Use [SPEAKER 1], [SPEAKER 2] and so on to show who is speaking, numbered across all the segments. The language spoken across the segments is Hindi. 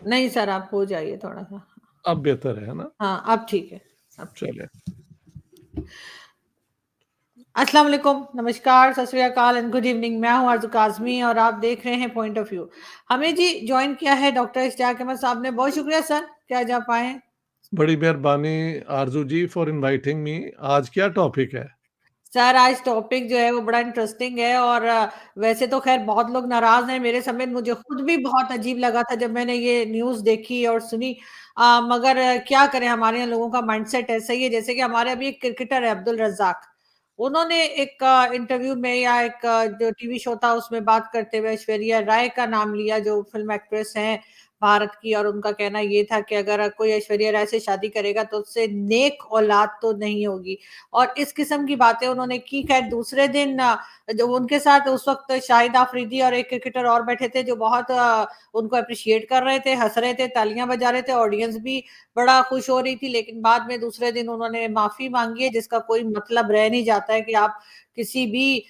[SPEAKER 1] नहीं सर, आप हो जाइए थोड़ा-सा।
[SPEAKER 2] अब बेहतर है ना?
[SPEAKER 1] हाँ, अब ठीक है, अब ठीक
[SPEAKER 2] चलिए।
[SPEAKER 1] है। अस्सलाम वालेकुम, नमस्कार, सत श्री अकाल एंड गुड इवनिंग। मैं हूँ आरज़ू काज़मी और आप देख रहे हैं पॉइंट ऑफ व्यू। हमें जी जॉइन किया है डॉक्टर इश्तियाक अहमद साहब ने, बहुत शुक्रिया सर कि आज आप आए हैं।
[SPEAKER 2] बड़ी मेहरबानी आरज़ू जी फॉर इनवाइटिंग मी। आज क्या टॉपिक है?
[SPEAKER 1] सर आज टॉपिक जो है वो बड़ा इंटरेस्टिंग है और वैसे तो खैर बहुत लोग नाराज हैं मेरे समेत, मुझे खुद भी बहुत अजीब लगा था जब मैंने ये न्यूज़ देखी और सुनी। मगर क्या करें, हमारे यहाँ लोगों का माइंडसेट ऐसा ही है। जैसे कि हमारे अभी एक क्रिकेटर है अब्दुल रज़्ज़ाक, उन्होंने एक इंटरव्यू में या एक जो टीवी शो था उसमें बात करते हुए ऐश्वर्या राय का नाम लिया, जो फिल्म एक्ट्रेस हैं भारत की, और उनका कहना ये था कि अगर कोई ऐश्वर्या राय से शादी करेगा तो उससे नेक औलाद तो नहीं होगी। और इस किस्म की बातें उन्होंने की। खैर दूसरे दिन जो उनके साथ उस वक़्त शाहिद आफरीदी और एक क्रिकेटर और बैठे थे जो बहुत उनको एप्रिशिएट कर रहे थे, हँस रहे थे, तालियाँ बजा रहे थे, ऑडियंस भी बड़ा खुश हो रही थी। लेकिन बाद में दूसरे दिन उन्होंने माफ़ी माँगी है, जिसका कोई मतलब रह नहीं जाता है कि आप किसी भी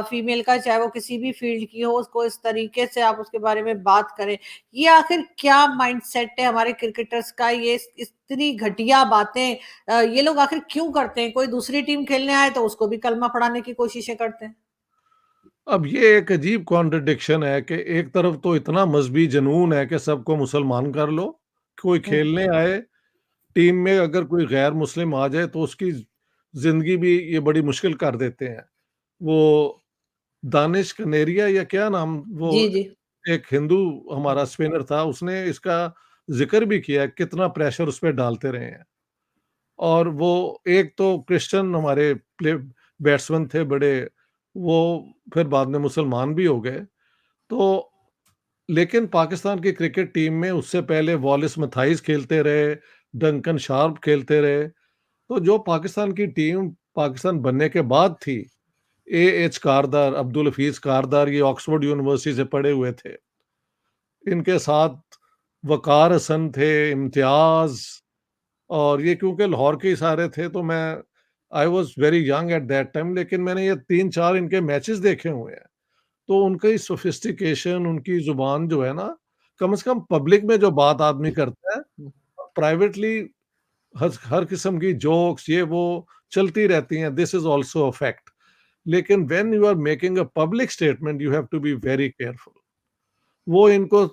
[SPEAKER 1] फीमेल का, चाहे वो किसी भी फ़ील्ड की हो, उसको इस तरीके से आप उसके बारे में बात करें। ये आखिर क्या माइंडसेट है हमारे क्रिकेटर्स का? ये इतनी घटिया बातें ये लोग आखिर क्यों करते हैं? कोई दूसरी टीम खेलने आए तो उसको भी कलमा पढ़ाने की कोशिशें करते हैं।
[SPEAKER 2] अब ये एक अजीब कॉन्ट्रडिक्शन है कि एक तरफ तो इतना मज़हबी जुनून है कि सबको मुसलमान कर लो, कोई
[SPEAKER 1] हुँ,
[SPEAKER 2] खेलने आए, टीम में अगर कोई गैर मुस्लिम आ जाए तो उसकी ज़िंदगी भी ये बड़ी मुश्किल कर देते हैं। वो दानिश कनेरिया या क्या नाम, वो
[SPEAKER 1] जी, जी।
[SPEAKER 2] एक हिंदू हमारा स्पिनर था, उसने इसका ज़िक्र भी किया, कितना प्रेशर उस पे डालते रहे हैं। और वो एक तो क्रिश्चियन हमारे प्ले बैट्समैन थे बड़े, वो फिर बाद में मुसलमान भी हो गए। तो लेकिन पाकिस्तान की क्रिकेट टीम में उससे पहले वॉलिस मथाइस खेलते रहे, डंकन शार्प खेलते रहे। तो जो पाकिस्तान की टीम पाकिस्तान बनने के बाद थी, एएच कारदार, अब्दुल हफीज़ कारदार, ये ऑक्सफोर्ड यूनिवर्सिटी से पढ़े हुए थे। इनके साथ वक़ार हसन थे, इम्तियाज़, और ये क्योंकि लाहौर के ही सारे थे तो मैं I was very young at that time, लेकिन मैंने ये 3-4 इनके मैचेस देखे हुए हैं। तो उनकी सोफिस्टिकेशन, उनकी ज़ुबान जो है ना, कम से कम पब्लिक में जो बात आदमी करता है, प्राइवेटली हर हर किस्म की जोक्स ये वो चलती रहती हैं, this is also a fact. लेकिन when you are making a public statement you have to be very careful. वो इनको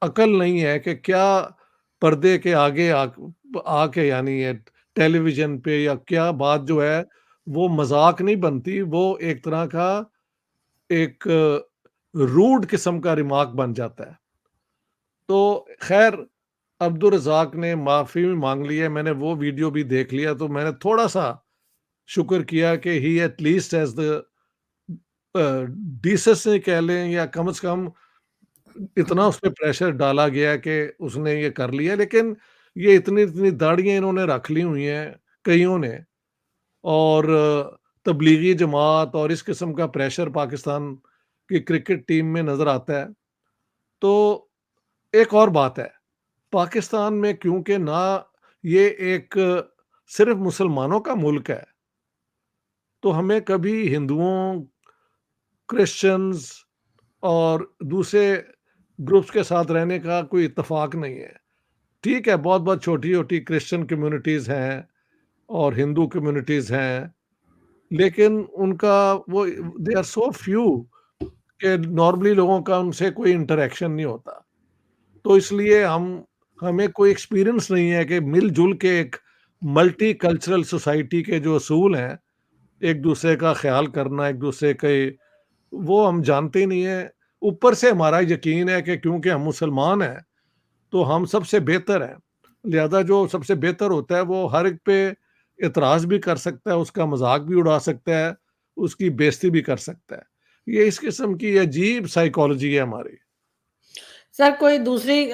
[SPEAKER 2] अकल नहीं है कि क्या पर्दे के आगे आके यानी ये टेलीविज़न पे या क्या बात जो है वो मज़ाक नहीं बनती, वो एक तरह का एक रूड किस्म का रिमार्क बन जाता है। तो ख़ैर अब्दुल रज़ाक ने माफ़ी भी माँग ली है, मैंने वो वीडियो भी देख लिया तो मैंने थोड़ा-सा शुक्र किया कि he at least has the decency कह लें, या कम से कम इतना उस पे प्रेशर डाला गया कि उसने ये कर लिया। लेकिन ये इतनी-इतनी दाढ़ियाँ इन्होंने रख ली हुई हैं कइयों ने, और तबलीगी जमात और इस किस्म का प्रेशर पाकिस्तान की क्रिकेट टीम में नज़र आता है। तो एक और बात है, पाकिस्तान में क्योंकि ना ये एक सिर्फ़ मुसलमानों का मुल्क है, तो हमें कभी हिंदुओं, क्रिश्चियंस और दूसरे ग्रुप्स के साथ रहने का कोई इत्तेफ़ाक नहीं है। ठीक है, बहुत-बहुत छोटी-छोटी क्रिश्चियन कम्युनिटीज़ हैं और हिंदू कम्युनिटीज़ हैं, लेकिन उनका वो दे आर सो फ्यू कि नॉर्मली लोगों का उनसे कोई इंटरैक्शन नहीं होता। तो इसलिए हमें कोई एक्सपीरियंस नहीं है कि मिल-जुल के एक मल्टीकल्चरल सोसाइटी के जो असूल हैं, एक-दूसरे का ख़्याल करना, एक-दूसरे के, वो हम जानते ही नहीं हैं। ऊपर से हमारा यकीन है कि क्योंकि हम मुसलमान हैं, तो हम सबसे बेहतर हैं। लिहाज़ा जो सबसे बेहतर होता है वो हर एक पे एतराज़ भी कर सकता है, उसका मज़ाक भी उड़ा सकता है, उसकी बेइज़्ती भी कर सकता है। ये इस किस्म की अजीब साइकोलॉजी है हमारी।
[SPEAKER 1] सर कोई दूसरी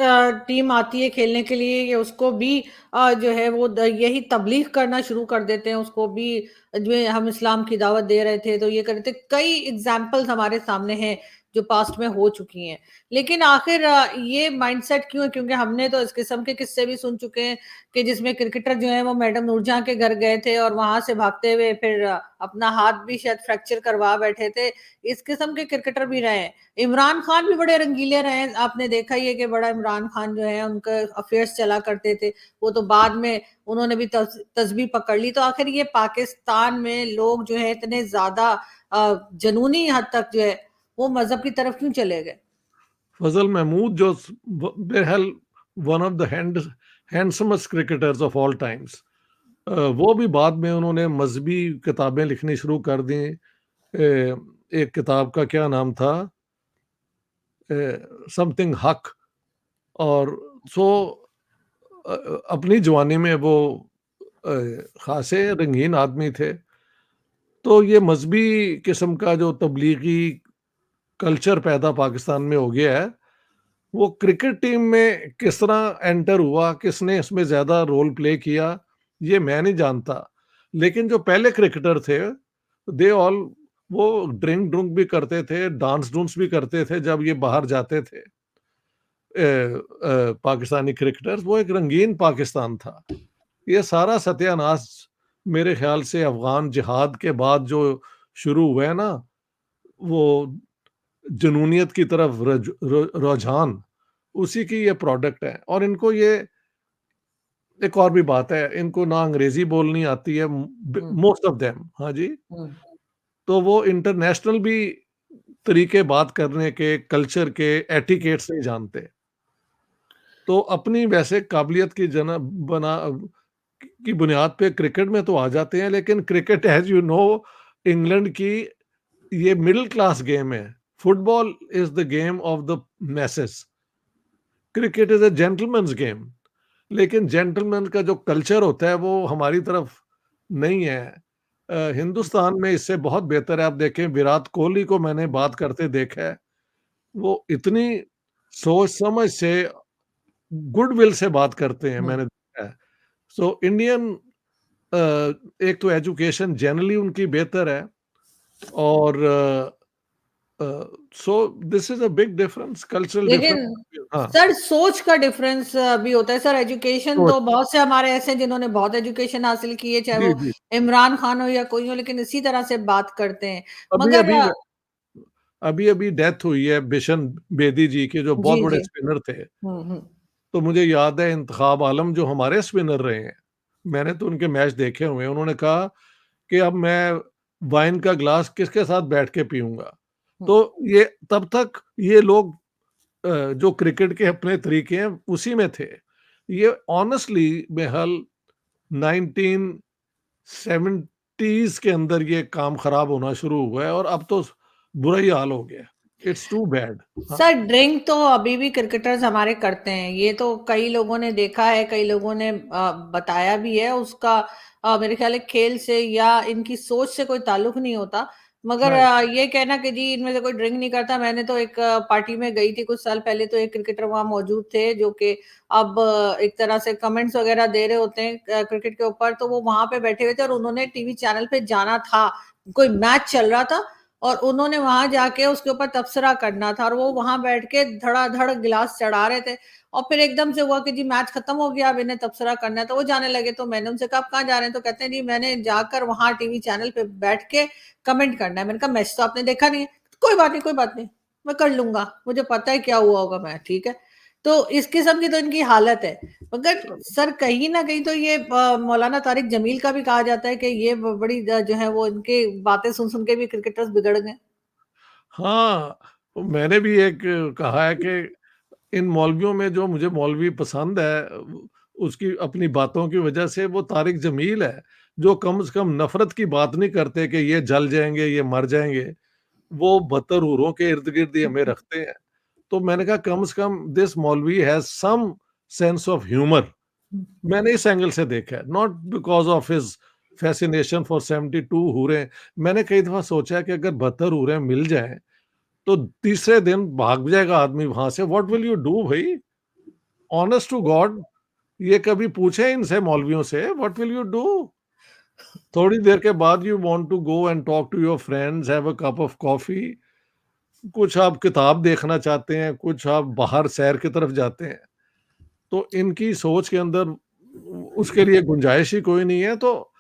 [SPEAKER 1] टीम आती है खेलने के लिए, ये उसको भी जो है वो यही तबलीग करना शुरू कर देते हैं, उसको भी जो है हम इस्लाम की दावत दे रहे थे तो ये कर रहे थे। कई एग्जाम्पल्स हमारे सामने हैं जो पास्ट में हो चुकी हैं। लेकिन आखिर ये माइंडसेट क्यों है? क्योंकि हमने तो इस किस्म के किस्से भी सुन चुके हैं कि जिसमें क्रिकेटर जो है वो मैडम नूरजहां के घर गए थे और वहां से भागते हुए फिर अपना हाथ भी शायद फ्रैक्चर करवा बैठे थे। इस किस्म के क्रिकेटर भी रहे हैं। इमरान खान भी बड़े रंगीले रहे हैं, आपने देखा ही है कि बड़ा इमरान खान जो है उनका अफेयर्स चला करते थे, वो तो बाद में उन्होंने भी तस्बीह पकड़ ली। तो आखिर ये पाकिस्तान में लोग जो है इतने ज्यादा जनूनी हद तक जो है वो मजहब की तरफ क्यों चले गए?
[SPEAKER 2] फजल महमूद जो बहरहाल one of the हैंडसमेस्ट cricketers of all times, वो भी बाद में उन्होंने मजहबी किताबें लिखनी शुरू कर दी। एक किताब का क्या नाम था, समथिंग हक। और सो अपनी जवानी में वो खासे रंगीन आदमी थे। तो ये मजहबी किस्म का जो तबलीगी कल्चर पैदा पाकिस्तान में हो गया है, वो क्रिकेट टीम में किस तरह एंटर हुआ, किसने इसमें ज़्यादा रोल प्ले किया, ये मैं नहीं जानता। लेकिन जो पहले क्रिकेटर थे, दे ऑल वो ड्रिंक भी करते थे, डांस-डूंस भी करते थे जब ये बाहर जाते थे। पाकिस्तानी क्रिकेटर्स, वो एक रंगीन पाकिस्तान था। ये सारा सत्यानाश मेरे ख़्याल से अफ़गान जिहाद के बाद जो शुरू हुआ है ना, वो जुनूनियत की तरफ रुझान, उसी की ये प्रोडक्ट है। और इनको ये एक और भी बात है, इनको ना अंग्रेज़ी बोलनी आती है, मोस्ट ऑफ देम। हाँ जी, तो वो इंटरनेशनल भी तरीके बात करने के, कल्चर के, एटिकेट्स नहीं जानते। तो अपनी वैसे काबिलियत की जना बना की बुनियाद पे क्रिकेट में तो आ जाते हैं, लेकिन cricket as you know England की ये मिडल क्लास गेम है। Football is the game of the messes. Cricket is a gentleman's game. लेकिन जेंटलमैन का जो कल्चर होता है वो हमारी तरफ नहीं है। हिंदुस्तान में इससे बहुत बेहतर है। आप देखें, विराट कोहली को मैंने बात करते देखा है। वो इतनी सोच समझ से, गुडविल से बात करते हैं, मैंने देखा है। सो इंडियन अ, एक तो एजुकेशन जनरली उनकी बेहतर है। और so this is a big difference, cultural difference.
[SPEAKER 1] लेकिन
[SPEAKER 2] हाँ,
[SPEAKER 1] सर सोच का डिफरेंस भी होता है सर। एजुकेशन
[SPEAKER 2] तो
[SPEAKER 1] तो बहुत से हमारे ऐसे हैं जिन्होंने बहुत एजुकेशन हासिल की है, चाहे
[SPEAKER 2] जी,
[SPEAKER 1] वो
[SPEAKER 2] जी।
[SPEAKER 1] इमरान खान हो या कोई हो, लेकिन इसी तरह से बात करते हैं। मगर
[SPEAKER 2] अभी-अभी अभी-अभी डेथ हुई है बिशन बेदी जी की, जो
[SPEAKER 1] जी
[SPEAKER 2] बहुत बड़े
[SPEAKER 1] जी।
[SPEAKER 2] स्पिनर थे।
[SPEAKER 1] हम्म।
[SPEAKER 2] तो मुझे याद है इंतखाब आलम जो हमारे स्पिनर रहे हैं, मैंने तो उनके मैच देखे हुए हैं। उन्होंने कहा कि अब मैं वाइन का ग्लास किसके साथ बैठ के पीऊँगा।
[SPEAKER 1] हम्म।
[SPEAKER 2] तो ये तब तक ये लोग जो क्रिकेट के अपने तरीके हैं उसी में थे। ये ऑनेस्टली बेहल 1970s के अंदर ये काम खराब होना शुरू हुआ है, और अब तो बुरा ही हाल हो गया। It's too bad. हाँ,
[SPEAKER 1] सर ड्रिंक तो अभी भी क्रिकेटर्स हमारे करते हैं, ये तो कई लोगों ने देखा है, कई लोगों ने बताया भी है। उसका मेरे ख्याल है खेल से या इनकी सोच से कोई ताल्लुक नहीं होता। मगर
[SPEAKER 2] राइट।
[SPEAKER 1] ये कहना कि जी इनमें से कोई ड्रिंक नहीं करता, मैंने तो एक पार्टी में गई थी कुछ साल पहले, तो एक क्रिकेटर वहां मौजूद थे जो कि अब एक तरह से कमेंट्स वगैरह दे रहे होते हैं क्रिकेट के ऊपर, तो वो वहां पे बैठे हुए थे और उन्होंने टीवी चैनल पे जाना था, कोई मैच चल रहा था और उन्होंने वहां जाके उसके ऊपर तबसरा करना था, और वो वहां बैठ के धड़ाधड़ गिलास चढ़ा रहे थे। और फिर एकदम से हुआ कि जी मैच खत्म हो गया, अब इन्हें तबसरा करना है, तो वो जाने लगे। तो मैंने उनसे कहा आप कहाँ जा रहे हैं? तो कहते हैं जी मैंने जाकर वहां टीवी चैनल पे बैठ के कमेंट करना है। मैंने कहा मैच तो आपने देखा नहीं है। कोई बात नहीं, कोई बात नहीं, मैं कर लूंगा, मुझे पता है क्या हुआ होगा। मैं ठीक है। तो इस किस्म की तो इनकी हालत है। मगर सर कहीं ना कहीं तो ये मौलाना तारिक जमील का भी कहा जाता है कि ये बड़ी जो है वो इनके बातें सुन सुन के भी क्रिकेटर्स बिगड़ गए।
[SPEAKER 2] हाँ, मैंने भी एक कहा है कि इन मौलवियों में जो मुझे मौलवी पसंद है, उसकी अपनी बातों की वजह से वो तारिक जमील है, जो कम से कम नफ़रत की बात नहीं करते कि ये जल जाएँगे, ये मर जाएँगे। वो बदतर हूरों के इर्द-गिर्द ही हमें रखते हैं। तो मैंने कहा कम से कम दिस मौलवी has some sense of humour. मैंने इस एंगल से देखा है, not because of his fascination for 72 हूरें। मैंने कई दफ़ा सोचा है कि अगर 72 हूरें मिल जाएँ, तो तीसरे दिन भाग जाएगा आदमी वहाँ से। व्हाट विल यू डू भई? ऑनेस्ट टू गॉड, ये कभी पूछे इनसे मौलवियों से, व्हाट विल यू डू? थोड़ी देर के बाद you want to go and talk to your friends, have a cup of coffee, कुछ आप किताब देखना चाहते हैं, कुछ आप बाहर सैर की तरफ जाते हैं। तो इनकी सोच के अंदर उसके लिए गुंजाइश ही कोई नहीं है, तो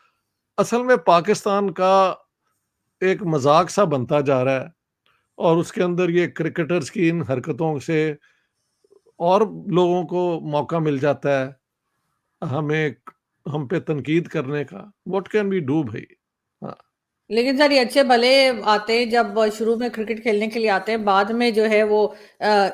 [SPEAKER 2] असल में पाकिस्तान का एक मज़ाक-सा बनता जा रहा है और उसके अंदर ये क्रिकेटर्स की इन हरकतों से और लोगों को मौका मिल जाता है, हमें हम पे तनकीद करने का। व्हाट कैन वी डू भई? हाँ,
[SPEAKER 1] लेकिन सर ये अच्छे भले आते हैं जब शुरू में क्रिकेट खेलने के लिए आते हैं, बाद में जो है वो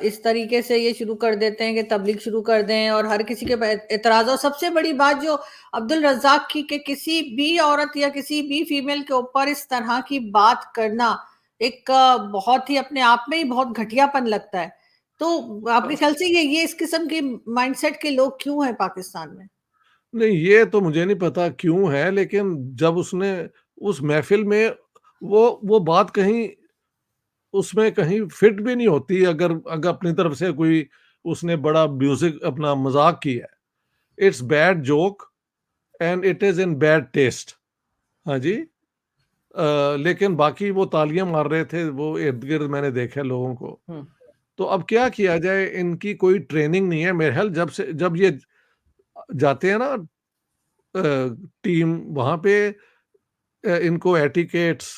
[SPEAKER 1] इस तरीके से ये शुरू कर देते हैं कि तबलीग शुरू कर दें और हर किसी के एतराज। और सबसे बड़ी बात जो अब्दुल रज़ाक की, कि किसी भी औरत या किसी भी फीमेल के ऊपर इस तरह की बात करना एक बहुत ही अपने आप में ही बहुत घटियापन लगता है। तो आपके
[SPEAKER 2] हाँ।
[SPEAKER 1] ख्याल से ये इस किस्म के माइंडसेट के लोग क्यों हैं पाकिस्तान में?
[SPEAKER 2] नहीं, ये तो मुझे नहीं पता क्यों है, लेकिन जब उसने उस महफ़िल में वो बात कहीं उसमें कहीं फिट भी नहीं होती, अगर अगर अपनी तरफ से कोई उसने बड़ा म्यूज़िक अपना मज़ाक किया है। It's bad joke and it is in bad taste. हाँ जी। लेकिन बाकी वो तालियाँ मार रहे थे, वो इर्द-गिर्द मैंने देखा लोगों को।
[SPEAKER 1] हुँ।
[SPEAKER 2] तो अब क्या किया जाए, इनकी कोई ट्रेनिंग नहीं है मेरे ख़्याल, जब ये जाते हैं ना टीम वहाँ पे इनको एटिकेट्स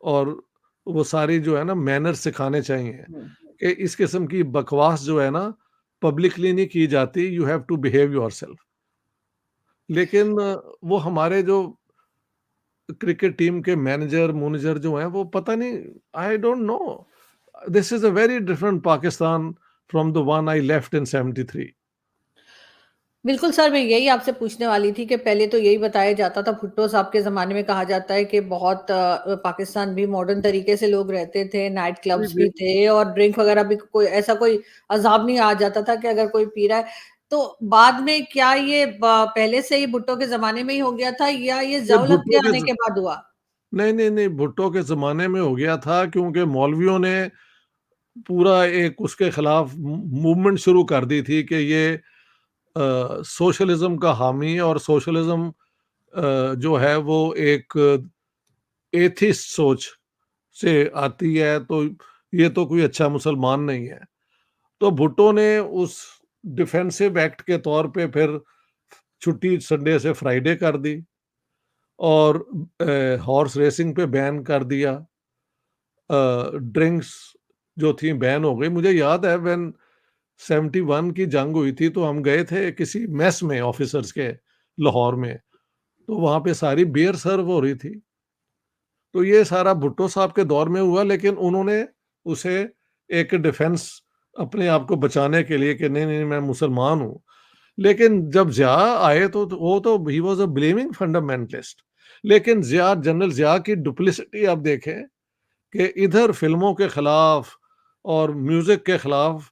[SPEAKER 2] और वो सारी जो है ना मैनर्स सिखाने चाहिए
[SPEAKER 1] हुँ।
[SPEAKER 2] कि इस किस्म की बकवास जो है ना पब्लिकली नहीं की जाती, you have to behave yourself. लेकिन वो हमारे जो क्रिकेट टीम के मैनेजर जो हैं वो पता नहीं, I don't know, this is a very different Pakistan from the one I left in 73।
[SPEAKER 1] बिल्कुल सर, मैं यही आपसे पूछने वाली थी कि पहले तो यही बताया जाता था, भुट्टो साहब के ज़माने में कहा जाता है कि बहुत पाकिस्तान भी मॉडर्न तरीके से लोग रहते थे, नाइट
[SPEAKER 2] जी,
[SPEAKER 1] क्लब्स
[SPEAKER 2] जी।
[SPEAKER 1] भी थे और ड्रिंक वगैरह भी कोई ऐसा कोई अज़ाब नहीं आ जाता था कि अगर कोई पी रहा है। तो बाद में क्या ये पहले से ही भुट्टो के ज़माने में ही हो गया था या ये
[SPEAKER 2] ये
[SPEAKER 1] ज़ौलत के
[SPEAKER 2] भुट्टो के
[SPEAKER 1] आने
[SPEAKER 2] ज़
[SPEAKER 1] के बाद हुआ?
[SPEAKER 2] नहीं, नहीं, नहीं, भुट्टो के ज़माने में हो गया था, क्योंकि मौलवियों ने पूरा एक उसके खिलाफ मूवमेंट शुरू कर दी थी कि ये सोशलिज्म का हामी है और सोशलिज्म जो है वो एक एथिस्ट सोच से आती है, तो ये तो कोई अच्छा मुसलमान नहीं है। तो भुट्टो ने उस डिफेंसिव एक्ट के तौर पे फिर छुट्टी संडे से फ्राइडे कर दी और हॉर्स रेसिंग पे बैन कर दिया। ड्रिंक्स जो थी बैन हो गई। मुझे याद है व्हेन 71 की जंग हुई थी, तो हम गए थे किसी मेस में ऑफिसर्स के लाहौर में, तो वहाँ पे सारी बियर सर्व हो रही थी। तो ये सारा भुट्टो साहब के दौर में हुआ, लेकिन उन्होंने उसे एक डिफेंस अपने आप को बचाने के लिए कि नहीं, नहीं मैं मुसलमान हूँ। लेकिन जब ज़िया आए तो वो तो he was a blaming fundamentalist. लेकिन जनरल ज़िया की डुप्लिसिटी आप देखें कि इधर फ़िल्मों के खिलाफ और म्यूज़िक के खिलाफ,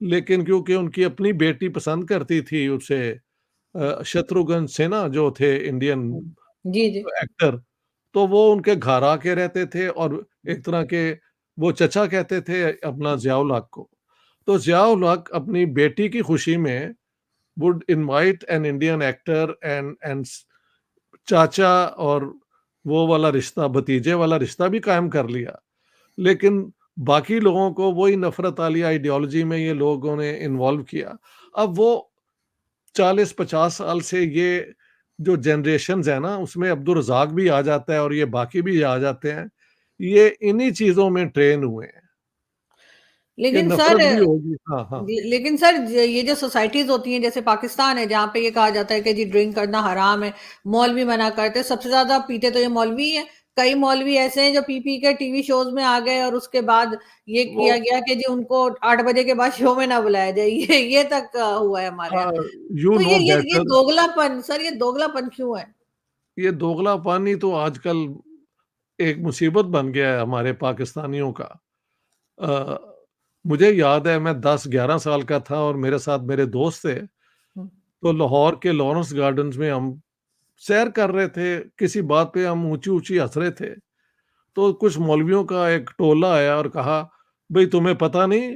[SPEAKER 2] लेकिन क्योंकि उनकी अपनी बेटी पसंद करती थी उसे, शत्रुघ्न सिन्हा जो थे इंडियन
[SPEAKER 1] हुँ। जी, जी।
[SPEAKER 2] एक्टर, तो वो उनके घर आके रहते थे और एक तरह के वो चचा कहते थे अपना ज़िया-उल हक को। तो ज़िया-उल हक अपनी बेटी की खुशी में would invite an Indian actor and चाचा, और वो वाला रिश्ता, भतीजे वाला रिश्ता भी कायम कर लिया। लेकिन बाकी लोगों को वही नफ़रत वाली आइडियोलॉजी में ये लोगों ने इन्वॉल्व किया। अब वो 40-50 साल से ये जो जनरेशन्स है ना, उसमें अब्दुल रज़ाक भी आ जाता है और ये बाकी भी आ जाते हैं। ये इन्हीं चीज़ों में ट्रेन हुए हैं कि
[SPEAKER 1] लेकिन सर
[SPEAKER 2] नफ़रत भी होगी। हाँ, हाँ।
[SPEAKER 1] लेकिन सर ये जो सोसाइटीज होती हैं जैसे पाकिस्तान है जहाँ पे ये कहा जाता है कि जी ड्रिंक करना हराम है, मौलवी मना करते हैं, सबसे ज्यादा पीते तो ये मौलवी ही है। कई मौलवी ऐसे हैं जो पी पी के टीवी शोज में आ गए और उसके बाद ये
[SPEAKER 2] वो
[SPEAKER 1] किया गया कि जी उनको 8 बजे के बाद शो में ना बुलाया जाए, ये तक हुआ है हमारे यहाँ।
[SPEAKER 2] हाँ, यू
[SPEAKER 1] तो
[SPEAKER 2] नो
[SPEAKER 1] ये
[SPEAKER 2] बेटर।
[SPEAKER 1] दोगलापन सर, ये दोगलापन क्यों है?
[SPEAKER 2] ये दोगलापन ही तो आजकल एक मुसीबत बन गया है हमारे पाकिस्तानियों का। अ, मुझे याद है मैं 10-11 साल का था और मेरे साथ मेरे दोस्त थे,
[SPEAKER 1] हम्म,
[SPEAKER 2] तो लाहौर के लॉरेंस गार्डन्स में हम सैर कर रहे थे, किसी बात पे हम ऊँची-ऊँची हँस रहे थे। तो कुछ मौलवियों का एक टोला आया और कहा, "भई तुम्हें पता नहीं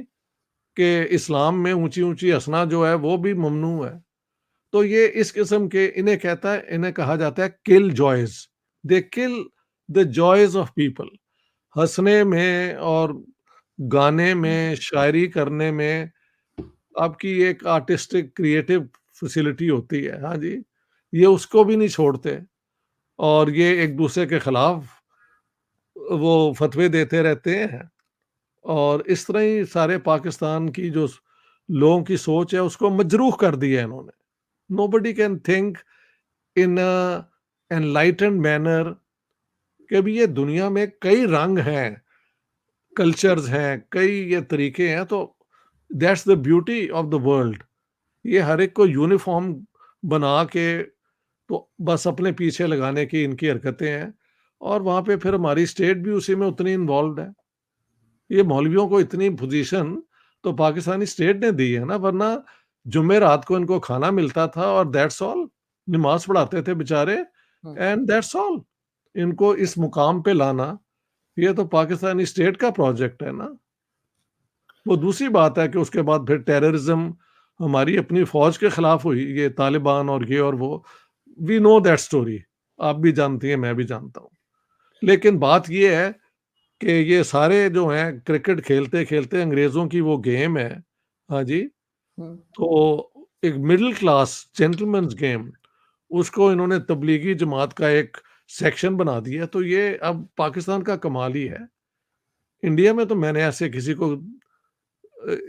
[SPEAKER 2] कि इस्लाम में ऊँची-ऊँची हँसना जो है वो भी ममनू है?" तो ये इस किस्म के इन्हें कहा जाता है kill joys. They kill the joys of people. हँसने में और गाने
[SPEAKER 1] हुँ,
[SPEAKER 2] में, शायरी करने में आपकी एक आर्टिस्टिक क्रिएटिव फैसिलिटी होती है। हाँ जी, ये उसको भी नहीं छोड़ते और ये एक-दूसरे के खिलाफ वो फ़तवे देते रहते हैं और इस तरह ही सारे पाकिस्तान की जो लोगों की सोच है उसको मजरूह कर दिया है इन्होंने। Nobody can think in a enlightened manner कि अभी ये दुनिया में कई रंग हैं, कल्चर्स हैं, कई ये तरीके हैं तो that's the beauty of the world. ये हर एक को यूनिफ़ॉर्म बना के तो बस अपने पीछे लगाने की इनकी हरकतें हैं और वहाँ पे फिर हमारी स्टेट भी उसी में उतनी इन्वॉल्व्ड है। ये मौलवियों को इतनी पोजीशन तो पाकिस्तानी स्टेट ने दी है ना, वरना जुम्मे रात को इनको खाना मिलता था और दैट्स ऑल। नमाज़ पढ़ाते थे बेचारे
[SPEAKER 1] हुँ।
[SPEAKER 2] And that's all. इनको इस मुकाम पे लाना, ये तो पाकिस्तानी स्टेट का प्रोजेक्ट है ना। वो दूसरी बात है कि उसके बाद फिर टेररिज़्म हमारी अपनी फ़ौज के खिलाफ हुई, ये तालिबान और ये और वो। We know that story. आप भी जानती हैं, मैं भी जानता हूँ। लेकिन बात ये है कि ये सारे जो हैं क्रिकेट खेलते-खेलते अंग्रेज़ों की वो गेम है, हाँ जी,
[SPEAKER 1] हुँ।
[SPEAKER 2] तो एक मिडल क्लास जेंटलमैन्स गेम, उसको इन्होंने तबलीगी जमात का एक सेक्शन बना दिया, तो ये अब पाकिस्तान का कमाल ही है। इंडिया में तो मैंने ऐसे किसी को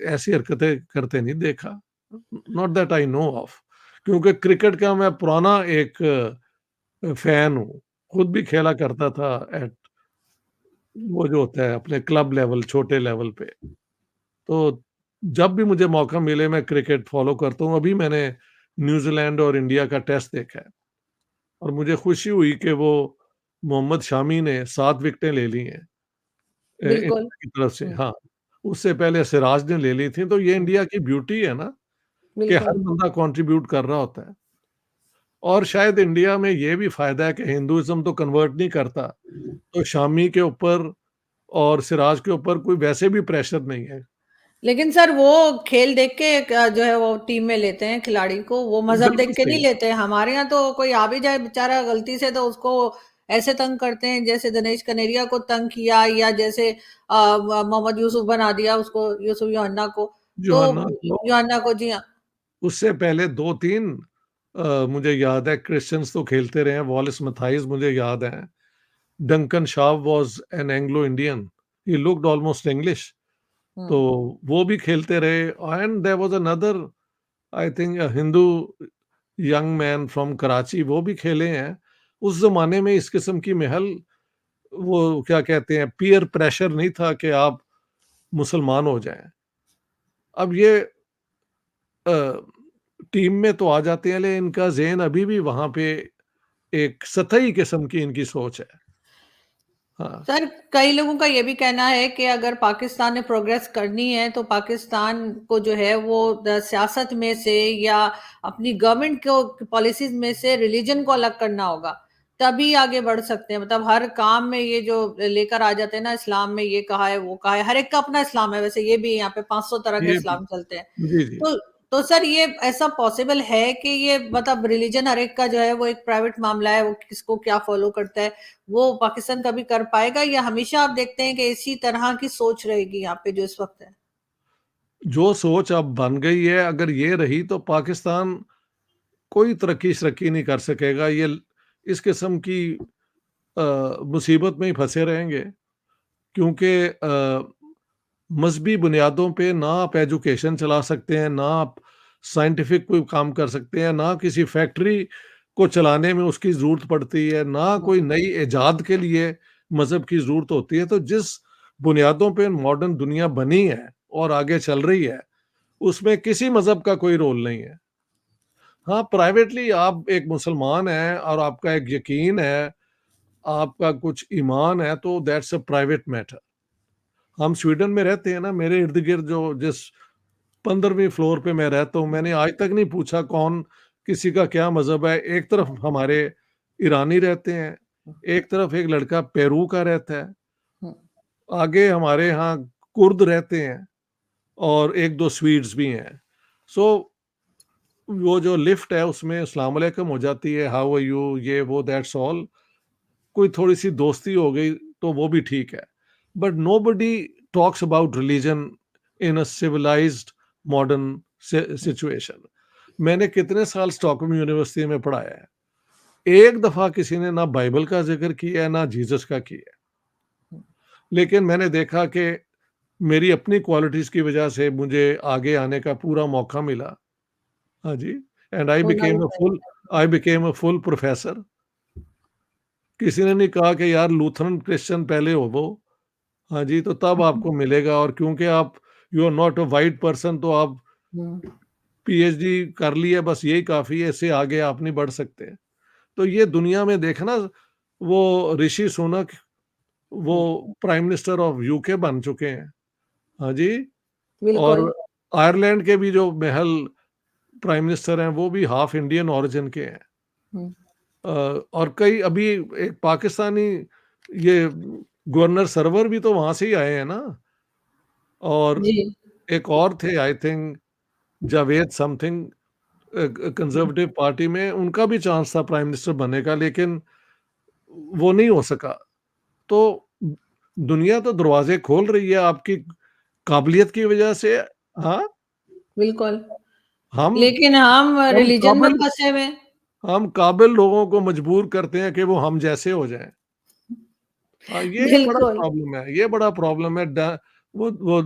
[SPEAKER 2] ऐसी हरकतें करते नहीं देखा। Not that I know of, क्योंकि क्रिकेट का मैं पुराना एक फैन हूँ। खुद भी खेला करता था एट वो जो होता है अपने क्लब लेवल, छोटे लेवल पे। तो जब भी मुझे मौका मिले मैं क्रिकेट फ़ॉलो करता हूँ। अभी मैंने न्यूज़ीलैंड और इंडिया का टेस्ट देखा है और मुझे खुशी हुई कि वो मोहम्मद शामी ने 7 विकेटें ले ली हैं
[SPEAKER 1] बिल्कुल।
[SPEAKER 2] इंडिया की तरफ से।
[SPEAKER 1] हुँ,
[SPEAKER 2] हाँ, उससे पहले सिराज ने ले ली थी, तो ये
[SPEAKER 1] हुँ।
[SPEAKER 2] इंडिया की ब्यूटी है ना कि हर
[SPEAKER 1] बिल्कुल।
[SPEAKER 2] बंदा कंट्रीब्यूट कर रहा होता है। और शायद इंडिया में ये भी फ़ायदा है कि हिंदुइज़्म तो कन्वर्ट नहीं करता, तो शामी के ऊपर और सिराज के ऊपर कोई वैसे भी प्रेशर नहीं है।
[SPEAKER 1] लेकिन सर वो खेल देख के जो है वो टीम में लेते हैं खिलाड़ी को, वो मज़हब
[SPEAKER 2] बिल्कुल
[SPEAKER 1] देख के नहीं
[SPEAKER 2] सही।
[SPEAKER 1] लेते हैं। हमारे यहाँ तो कोई आ भी जाए बेचारा गलती से तो उसको ऐसे तंग करते हैं जैसे दिनेश कनेरिया को तंग किया या जैसे मोहम्मद यूसुफ बना दिया उसको यूसुफ योहाना को। तो
[SPEAKER 2] जोहन्ना को
[SPEAKER 1] योहाना को जी हाँ।
[SPEAKER 2] उससे पहले 2-3 मुझे याद है क्रिश्चियंस तो खेलते रहे हैं, वॉलेस मैथाइस मुझे याद हैं। डंकन शाव was an Anglo Indian, he looked almost English, तो
[SPEAKER 1] हुँ।
[SPEAKER 2] वो भी खेलते रहे and there was another I think a Hindu young man from Karachi, वो भी खेले हैं। उस ज़माने में इस किस्म की महल वो क्या कहते हैं पीयर प्रेशर नहीं था कि आप मुसलमान हो जाएँ। अब ये अ, टीम में तो आ जाते हैं लेकिन इनका ज़हन अभी भी वहाँ पे एक सतही किस्म की इनकी सोच है। हाँ,
[SPEAKER 1] सर, कई लोगों का ये भी कहना है कि अगर पाकिस्तान ने प्रोग्रेस करनी है, तो पाकिस्तान को जो है वो सियासत में से या अपनी गवर्नमेंट को पॉलिसीज में से रिलीजन को अलग करना होगा, तभी आगे बढ़ सकते हैं। मतलब हर काम में ये जो लेकर आ जाते हैं ना, इस्लाम में ये कहा है, वो कहा है, हर एक का अपना इस्लाम है। वैसे ये भी यहाँ पे 500 तरह के
[SPEAKER 2] ये भी
[SPEAKER 1] इस्लाम चलते हैं।
[SPEAKER 2] जी, जी।
[SPEAKER 1] तो तो सर ये ऐसा पॉसिबल है कि ये मतलब रिलीजन हर एक का जो है वो एक प्राइवेट मामला है, वो किसको क्या फॉलो करता है, वो पाकिस्तान कभी कर पाएगा या हमेशा आप देखते हैं कि इसी तरह की सोच रहेगी यहाँ पे जो इस वक्त है?
[SPEAKER 2] जो सोच अब बन गई है अगर ये रही तो पाकिस्तान कोई तरक्की-शरक्की नहीं कर सकेगा। ये इस किस्म की मुसीबत में ही फँसे रहेंगे क्योंकि मज़हबी बुनियादों पे ना आप एजुकेशन चला सकते हैं, ना आप साइंटिफिक कोई काम कर सकते हैं, ना किसी फैक्ट्री को चलाने में उसकी ज़रूरत पड़ती है, ना
[SPEAKER 1] हुँ,
[SPEAKER 2] कोई नई इजाद के लिए मज़हब की ज़रूरत होती है। तो जिस बुनियादों पे मॉडर्न दुनिया बनी है और आगे चल रही है, उसमें किसी मज़हब का कोई रोल नहीं है। हाँ, प्राइवेटली आप एक मुसलमान हैं और आपका एक यकीन है, आपका कुछ ईमान है, तो दैट्स अ प्राइवेट मैटर। हम स्वीडन में रहते हैं ना, मेरे इर्द-गिर्द जो जिस 15वीं फ्लोर पे मैं रहता हूँ, मैंने आज तक नहीं पूछा कौन किसी का क्या मज़हब है। एक तरफ हमारे ईरानी रहते हैं,
[SPEAKER 1] हुँ,
[SPEAKER 2] एक तरफ एक लड़का पेरू का रहता है,
[SPEAKER 1] हुँ।
[SPEAKER 2] आगे हमारे यहाँ कुर्द रहते हैं और 1-2 स्वीड्स भी हैं। सो वो जो लिफ्ट है उसमें अस्सलाम वालेकुम हो जाती है, हाउ आर यू? ये वो दैट्स ऑल। कोई थोड़ी-सी दोस्ती हो गई तो वो भी ठीक है। But nobody talks about religion in a civilized modern situation. मैंने कितने साल स्टॉकहोम यूनिवर्सिटी में पढ़ाया है, एक दफा किसी ने ना बाइबल का जिक्र किया है ना जीसस का किया है। लेकिन मैंने देखा कि मेरी अपनी क्वालिटीज की वजह से मुझे आगे आने का पूरा मौका मिला। हाँ जी, एंड
[SPEAKER 1] होना भी चाहिए।
[SPEAKER 2] I became a full professor. किसी ने नहीं कहा कि यार लूथरन क्रिश्चियन पहले होवो, हाँ जी, तो तब आपको मिलेगा, और क्योंकि आप you are not a white person तो आप
[SPEAKER 1] हुँ,
[SPEAKER 2] पीएचडी कर ली है, बस यही काफ़ी है, इससे आगे आप नहीं बढ़ सकते। तो ये दुनिया में देखना, वो ऋषि सुनक वो
[SPEAKER 1] हुँ,
[SPEAKER 2] प्राइम मिनिस्टर ऑफ यूके बन चुके हैं। हाँ जी, और
[SPEAKER 1] बिल्कुल।
[SPEAKER 2] आयरलैंड के भी जो महल प्राइम मिनिस्टर हैं, वो भी हाफ इंडियन ओरिजिन के हैं।
[SPEAKER 1] हुँ,
[SPEAKER 2] और कई अभी एक पाकिस्तानी ये गवर्नर सरवर भी तो वहाँ से ही आए हैं ना, और
[SPEAKER 1] जी।
[SPEAKER 2] एक और थे I think Javed something, conservative party में उनका भी चांस था प्राइम मिनिस्टर बनने का, लेकिन वो नहीं हो सका। तो दुनिया तो दरवाजे खोल रही है आपकी काबिलियत की वजह से। हाँ,
[SPEAKER 1] बिल्कुल,
[SPEAKER 2] हम
[SPEAKER 1] लेकिन हम
[SPEAKER 2] हम
[SPEAKER 1] रिलिजन में
[SPEAKER 2] काबिल
[SPEAKER 1] फँसे हुए हैं।
[SPEAKER 2] हम काबिल लोगों को मजबूर करते हैं कि वो हम जैसे हो जाएँ। हाँ, ये बड़ा
[SPEAKER 1] बिल्कुल,
[SPEAKER 2] प्रॉब्लम है, ये बड़ा प्रॉब्लम है। वो वो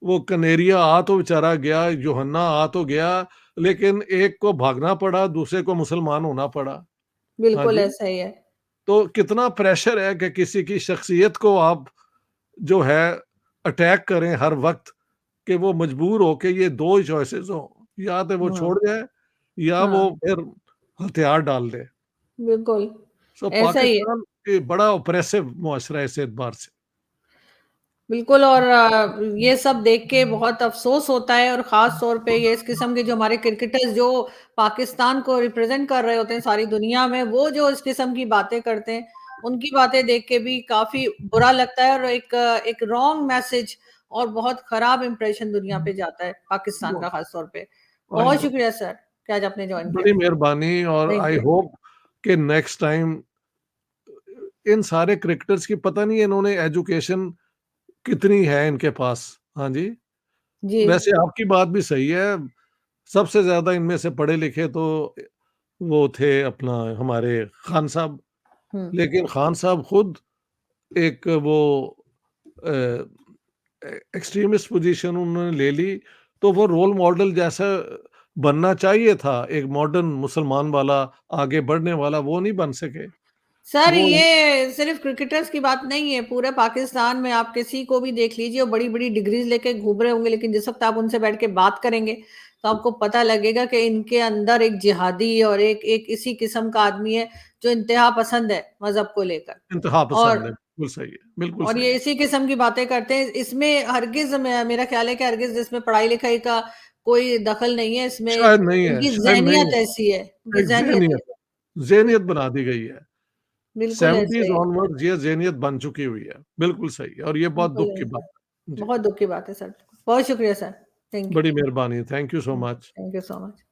[SPEAKER 2] वो कनेरिया आ तो बेचारा गया, यूहन्ना आ तो गया, लेकिन एक को भागना पड़ा, दूसरे को मुसलमान होना पड़ा। हाँ
[SPEAKER 1] बिल्कुल
[SPEAKER 2] जी,
[SPEAKER 1] ऐसा ही है।
[SPEAKER 2] तो कितना प्रेशर है कि किसी की शख्सियत को आप जो है अटैक करें हर वक़्त, कि वो मजबूर हो के ये 2 ही चॉइसेस हों, या तो वो
[SPEAKER 1] हुँ,
[SPEAKER 2] छोड़ जाए या वो
[SPEAKER 1] हाँ,
[SPEAKER 2] फिर हथियार डाल दे।
[SPEAKER 1] बिल्कुल,
[SPEAKER 2] सो
[SPEAKER 1] ऐसा ही है।
[SPEAKER 2] पाकिस्तान ये बड़ा ऑप्रेसिव मुआशरा है इस एतबार से।
[SPEAKER 1] बिल्कुल और ये सब देख के बहुत अफ़सोस होता है और ख़ास तौर पे ये इस किस्म के जो हमारे क्रिकेटर्स जो पाकिस्तान को रिप्रेज़ेंट कर रहे होते हैं सारी दुनिया में, वो जो इस किस्म की बातें करते हैं, उनकी बातें देख के भी काफ़ी बुरा लगता है और एक रॉन्ग मैसेज और बहुत ख़राब इंप्रेशन दुनिया पे जाता है, पाकिस्तान का ख़ास तौर पे।
[SPEAKER 2] आई
[SPEAKER 1] बहुत
[SPEAKER 2] नो।
[SPEAKER 1] शुक्रिया सर, कि आज आपने जॉइन किया।
[SPEAKER 2] बड़ी मेहरबानी, और
[SPEAKER 1] थैंक
[SPEAKER 2] आई
[SPEAKER 1] यू।
[SPEAKER 2] होप कि नेक्स्ट टाइम इन सारे क्रिकेटर्स की पता नहीं इन्होंने एजुकेशन कितनी है इनके पास। हाँ जी,
[SPEAKER 1] जी,
[SPEAKER 2] वैसे आपकी बात भी सही है, सबसे ज़्यादा इनमें से पढ़े लिखे तो वो थे अपना हमारे खान साहब,
[SPEAKER 1] हुँ।
[SPEAKER 2] लेकिन खान साहब खुद एक वो अ, एक्सट्रीमिस्ट पोजीशन उन्होंने ले ली, तो वो रोल मॉडल जैसा बनना चाहिए था, एक मॉडर्न मुसलमान वाला, आगे बढ़ने वाला, वो नहीं बन सके।
[SPEAKER 1] सर,
[SPEAKER 2] वो
[SPEAKER 1] ये सिर्फ़ क्रिकेटर्स की बात नहीं है, पूरे पाकिस्तान में आप किसी को भी देख लीजिए, वो बड़ी-बड़ी डिग्रीज़ लेके घूम रहे होंगे, लेकिन जिस वक़्त आप उनसे बैठ के बात करेंगे, तो आपको पता लगेगा कि इनके अंदर एक जिहादी और एक एक इसी किस्म का आदमी है, जो इंतहा पसंद है मज़हब को लेकर।
[SPEAKER 2] इंतहा पसंद है,
[SPEAKER 1] और
[SPEAKER 2] बिल्कुल सही है, बिल्कुल
[SPEAKER 1] और
[SPEAKER 2] सही
[SPEAKER 1] ये
[SPEAKER 2] है।
[SPEAKER 1] इसी किस्म की बातें करते हैं, इसमें हरगिज़ मेरा ख़्याल है कि हरगिज़ इसमें पढ़ाई-लिखाई का कोई दख़ल नहीं है, इसमें इनकी
[SPEAKER 2] शायद नहीं
[SPEAKER 1] ज़हनियत
[SPEAKER 2] है,
[SPEAKER 1] ऐसी है, इनकी
[SPEAKER 2] एक
[SPEAKER 1] ज़हनियत
[SPEAKER 2] ज़हनियत
[SPEAKER 1] ऐसी है।
[SPEAKER 2] ज़हनियत
[SPEAKER 1] बिल्कुल,
[SPEAKER 2] बना दी गई है।
[SPEAKER 1] बिल्कुल ऐसा
[SPEAKER 2] 70s
[SPEAKER 1] ही है।
[SPEAKER 2] ऑनवर्ड्स ये ज़हनियत बन चुकी हुई है, बिल्कुल सही है, और ये बहुत
[SPEAKER 1] बिल्कुल
[SPEAKER 2] दुःख की
[SPEAKER 1] ऐसा
[SPEAKER 2] बात
[SPEAKER 1] है।
[SPEAKER 2] है। जी,
[SPEAKER 1] बहुत दुःख की बात है सर। बहुत शुक्रिया सर। Thank you.
[SPEAKER 2] बड़ी मेहरबानी, thank you so much.
[SPEAKER 1] Thank you so much.